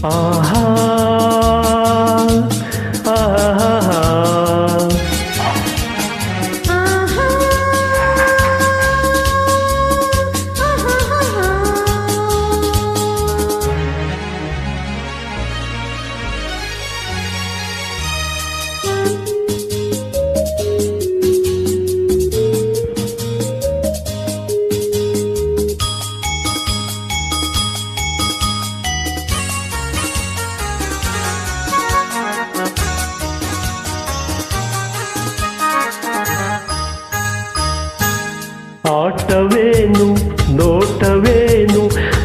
ಆಹಾ ಆಹಾ ಆಟವೇನು ನೋಟವೇನು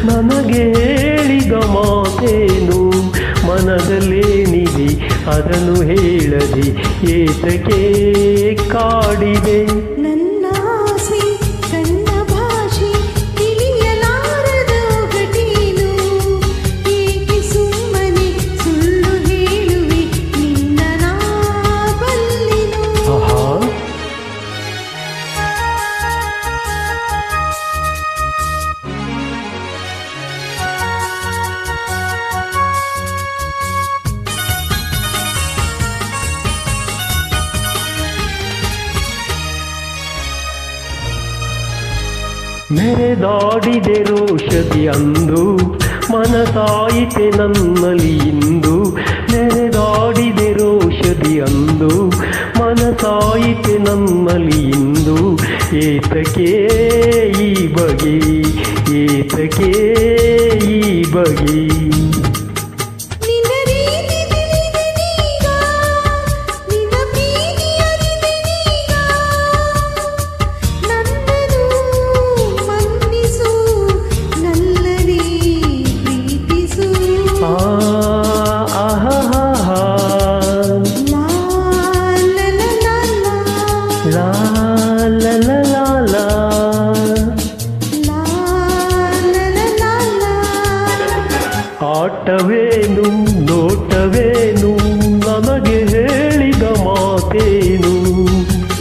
ನನಗೆ ಹೇಳಿದ ಮಾತೇನು ಮನದಲ್ಲೇನಿದೆ ಅದನ್ನು ಹೇಳದೆ ಏತಕ್ಕೆ ಕಾಡಿದೆ ನನ್ನ ಆಸೆ ಕಣ್ಣ ಭಾಷೆ ತಿಳಿಯಲಾರದ ಒಗಟೇನು ಏಕೆ ಸುಮ್ಮನೆ ಸುಳ್ಳು ಹೇಳುವೆ ನಿನ್ನ ನಾ ಬಲ್ಲೆನು ಮೆರೆದಾಡಿದೆ ರೋಷದಿ ಅಂದು ಮನಸಾಯಿತೆ ನನ್ನಲ್ಲಿ ಇಂದು ಮೆರೆದಾಡಿದೆ ರೋಷದಿ ಅಂದು ಮನಸಾಯಿತೆ ನನ್ನಲ್ಲಿ ಇಂದು ಏತಕ್ಕೆ ಈ ಬಗೆ ಏತಕ್ಕೆ ಈ ಬಗೆ ಆಟವೇನು ನೋಟವೇನು ನಮಗೆ ಹೇಳಿದ ಮಾತೇನು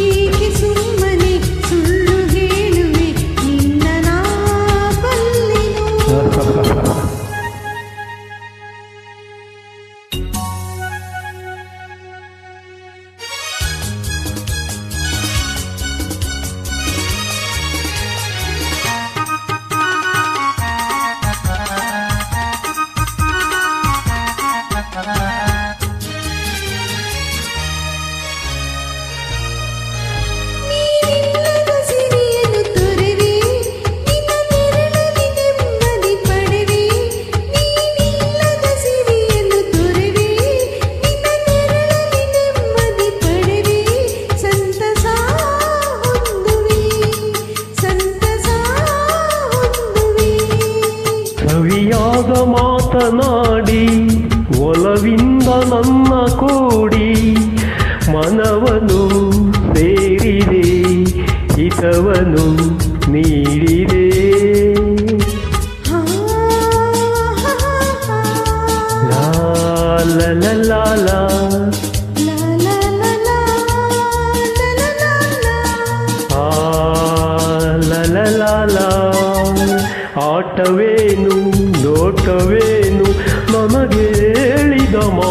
ಏಕೆ ಸುಮ್ಮನೆ ಸುಳ್ಳು ಹೇಳುವೆ ನಿನ್ನ ನಾ ಬಲ್ಲೆನು ಕವಿಯಾದ ಮಾತನಾಡಿ ಒಲವಿಂದ ನನ್ನ ಕೂಡಿ ಮನವನು ಸೇರಿದೆ ಹಿತವನು ನೀಡಿದೆ ಲಾ ಲ ಲ ಲ ಲಾ ಆಟವೇನು ನೋಟವೇನು ನಮಗೆ ಹೇಳಿದ ಮಾ